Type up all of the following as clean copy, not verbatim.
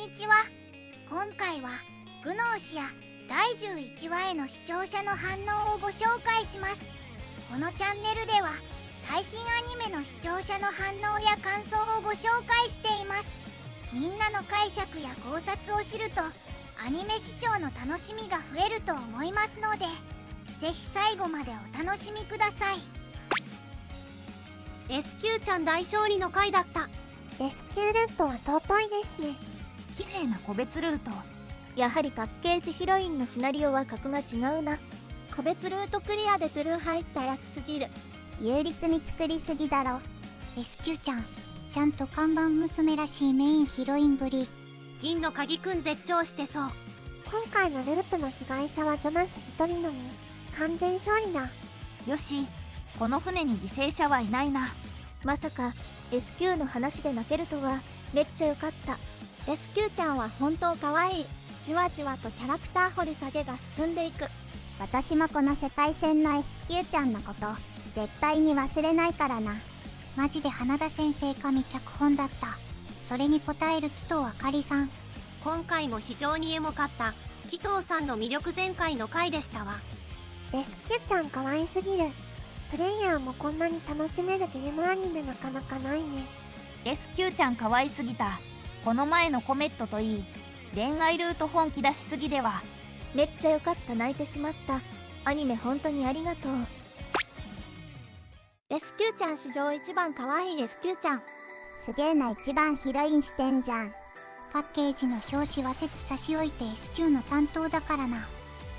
にちは。今回はグノーシア第11話への視聴者の反応をご紹介します。このチャンネルでは最新アニメの視聴者の反応や感想をご紹介しています。みんなの解釈や考察を知るとアニメ視聴の楽しみが増えると思いますので、ぜひ最後までお楽しみください。 S q ちゃん大勝利の回だった。 S q ルートは尊いですね。綺麗な個別ルート。やはりパッケージヒロインのシナリオは格が違うな。個別ルートクリアでトゥルー入ったやつすぎる。有律に作りすぎだろ。 S q ちゃん、ちゃんと看板娘らしいメインヒロインぶり。銀の鍵くん絶頂してそう。今回のループの被害者はジョナス一人のみ。完全勝利だ。よし、この船に犠牲者はいないな。まさか S q の話で泣けるとは。めっちゃよかった。 S q ちゃんは本当可愛い。じわじわとキャラクター掘り下げが進んでいく。私もこの世界線の S q ちゃんのこと絶対に忘れないからな。マジで花田先生神脚本だった。それに応える紀藤あかりさん。今回も非常にエモかった紀藤さんの魅力全開の回でしたわ。 S q ちゃん可愛すぎる。プレイヤーもこんなに楽しめるゲームアニメなかなかないね。 S q ちゃん可愛すぎた。この前のコメットといい、恋愛ルート本気出しすぎでは。めっちゃよかった。泣いてしまった。アニメ本当にありがとう。 S q ちゃん史上一番可愛い S q ちゃん。すげえな、一番ヒロインしてんじゃん。パッケージの表紙は説差し置いて S q の担当だからな。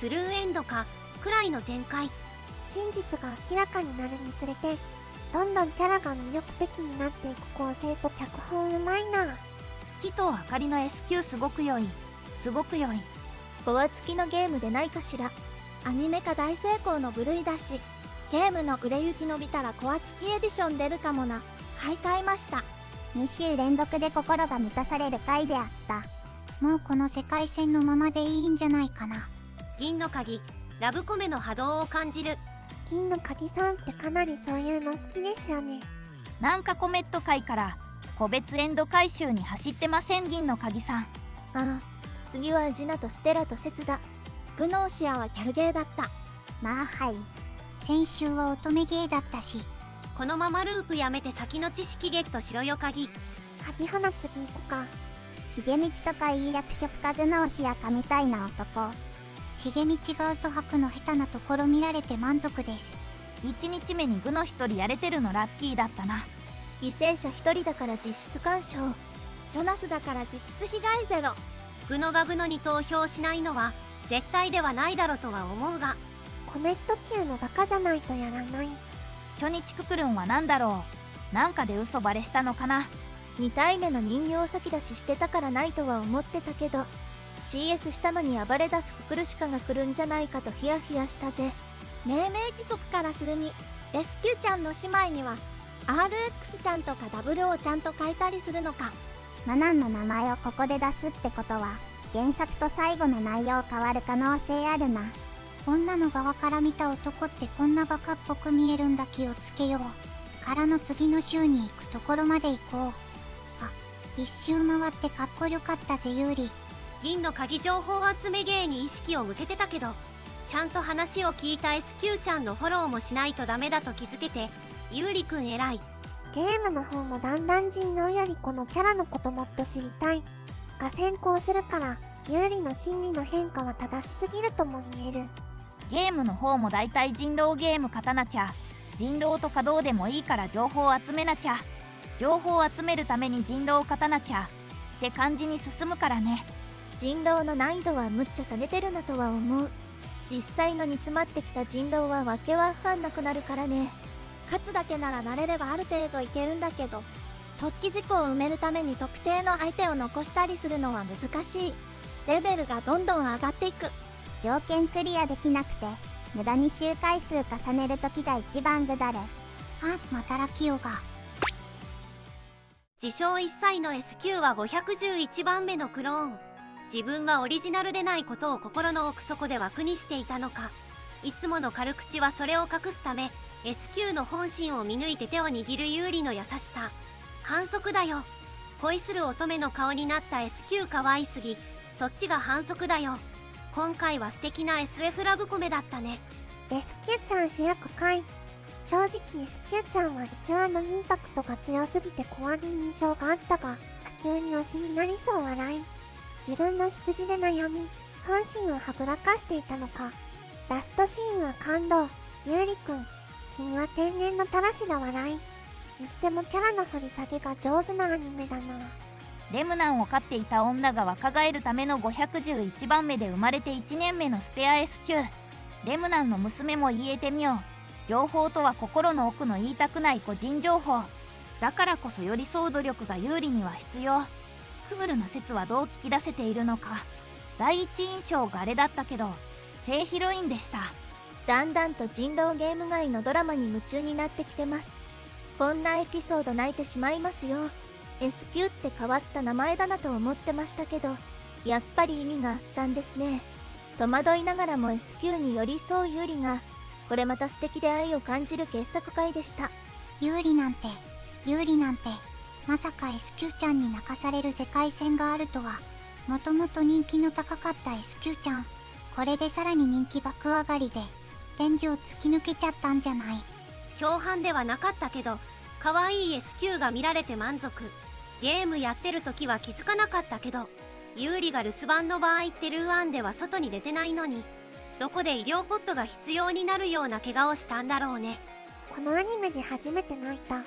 トゥルーエンドかくらいの展開。真実が明らかになるにつれてどんどんキャラが魅力的になっていく構成と脚本うまいな。紀藤あかりの S q すごく良い。すごく良い。コア付きのゲームでないかしら。アニメ化大成功の部類だし、ゲームの売れ行き伸びたらコア付きエディション出るかもな。買いました。2週連続で心が満たされる回であった。もうこの世界線のままでいいんじゃないかな。銀の鍵ラブコメの波動を感じる。銀の鍵さんってかなりそういうの好きですよね。なんかコメット回から個別エンド回収に走ってません、銀の鍵さん。ああ、次はジナとステラとセツだ。グノーシアはギャルゲーだった。まあはい。先週は乙女ゲーだったし。このままループやめて先の知識ゲットしろよ鍵。鍵放つ銀行か。重道とかいい役職かグノーシアかみたいな男。重道が嘘吐くの下手なところ見られて満足です。1日目に具の一人やれてるのラッキーだったな。犠牲者1人だから実質干渉。ジョナスだから実質被害ゼロ。グノがグノに投票しないのは絶対ではないだろうとは思うが、コメット級のバカじゃないとやらない。初日ククルンは何だろう。なんかで嘘バレしたのかな。2体目の人形先出ししてたからないとは思ってたけど、 CS したのに暴れ出すククルシカが来るんじゃないかとヒヤヒヤしたぜ。命名規則からするに S q ちゃんの姉妹には RX ちゃんとか WO ちゃんと書いたりするのか。マナンの名前をここで出すってことは原作と最後の内容変わる可能性あるな。女の側から見た男ってこんなバカっぽく見えるんだ、気をつけよう。からの次の週に行くところまで行こう。あ、一周回ってかっこよかったぜユーリ。銀の鍵情報集め芸に意識を向けてたけど、ちゃんと話を聞いた S q ちゃんのフォローもしないとダメだと気づけて、ゆうりくん偉い。ゲームの方もだんだん人狼よりこのキャラのこともっと知りたいが先行するから、有利の心理の変化は正しすぎるとも言える。ゲームの方もだいたい人狼ゲーム勝たなきゃ。人狼とかどうでもいいから情報を集めなきゃ。情報を集めるために人狼を勝たなきゃって感じに進むからね。人狼の難易度はむっちゃ下げてるなとは思う。実際の煮詰まってきた人狼はわけわかんなくなるからね。勝つだけなら慣れればある程度いけるんだけど、突起事項を埋めるために特定の相手を残したりするのは難しい。レベルがどんどん上がっていく。条件クリアできなくて無駄に周回数重ねる時が一番ぐだる。あ、またラキオが。自称1歳の S q は511番目のクローン。自分はオリジナルでないことを心の奥底で枠にしていたのか。いつもの軽口はそれを隠すため S q の本心を見抜いて手を握る有利の優しさ。反則だよ。恋する乙女の顔になった SQ 可愛すぎ。そっちが反則だよ。今回は素敵な SF ラブコメだったね。 SQ ちゃん主役かい。正直 SQ ちゃんは1話のインパクトが強すぎて怖い印象があったが、普通に推しになりそう笑い。自分の出自で悩み、本心をはぐらかしていたのか。ラストシーンは感動。ゆうりくん、君は天然のたらしだ笑い。にしてもキャラの掘り下げが上手なアニメだな。レムナンを飼っていた女が若返るための511番目で生まれて1年目のスペア SQ。 レムナンの娘も言えてみよう。情報とは心の奥の言いたくない個人情報だからこそ寄り添う努力が有利には必要。クールな説はどう聞き出せているのか。第一印象があれだったけど正ヒロインでした。だんだんと人狼ゲーム外のドラマに夢中になってきてます。こんなエピソード泣いてしまいますよ。 SQ って変わった名前だなと思ってましたけど、やっぱり意味があったんですね。戸惑いながらも SQ に寄り添うユーリが、これまた素敵で愛を感じる傑作回でした。有利なんてまさか SQ ちゃんに泣かされる世界線があるとは。もともと人気の高かった SQ ちゃん、これでさらに人気爆上がりでレンジを突き抜けちゃったんじゃない。共犯ではなかったけど可愛い SQ が見られて満足。ゲームやってる時は気づかなかったけど、ユーリが留守番の場合ってルーアンでは外に出てないのに、どこで医療ポットが必要になるような怪我をしたんだろうね。このアニメで初めて泣いた。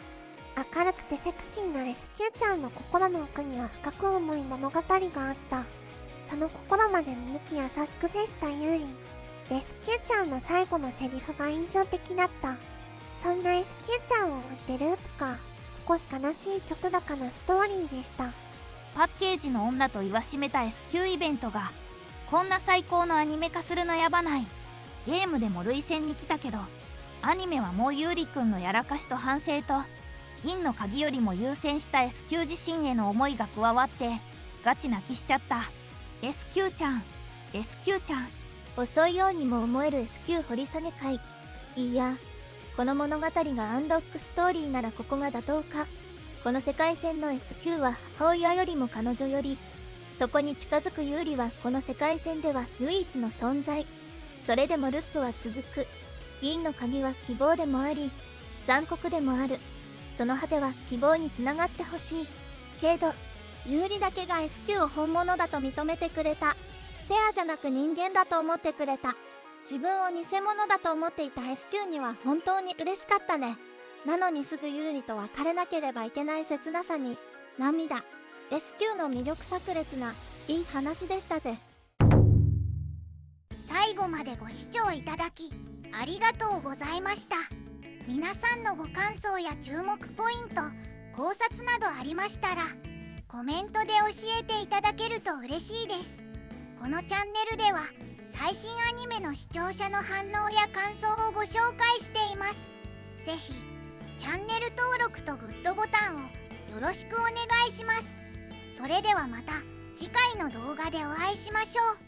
明るくてセクシーな SQ ちゃんの心の奥には深く重い物語があった。その心まで見抜き優しく接したユーリ。SQ ちゃんの最後のセリフが印象的だった。そんな SQ ちゃんを置いてループか。少し悲しい曲高なストーリーでした。パッケージの女と言わしめた SQ イベントがこんな最高のアニメ化するのやばない。ゲームでも累戦に来たけど、アニメはもうユーリくんのやらかしと反省と銀の鍵よりも優先した SQ 自身への思いが加わってガチ泣きしちゃった。 SQ ちゃん SQ ちゃん。遅いようにも思える SQ 掘り下げ会。いや、この物語がアンロックストーリーならここが妥当か。この世界線の SQ は母親よりも彼女より、そこに近づくユーリはこの世界線では唯一の存在。それでもルックは続く。銀の鍵は希望でもあり残酷でもある。その果ては希望につながってほしいけど、有利だけが SQ を本物だと認めてくれた。スペアじゃなく人間だと思ってくれた。自分を偽物だと思っていた SQ には本当に嬉しかったね。なのにすぐユーリと別れなければいけない切なさに涙。 SQ の魅力炸裂ないい話でしたぜ。最後までご視聴いただきありがとうございました。皆さんのご感想や注目ポイント、考察などありましたらコメントで教えていただけると嬉しいです。このチャンネルでは最新アニメの視聴者の反応や感想をご紹介しています。ぜひチャンネル登録とグッドボタンをよろしくお願いします。それではまた次回の動画でお会いしましょう。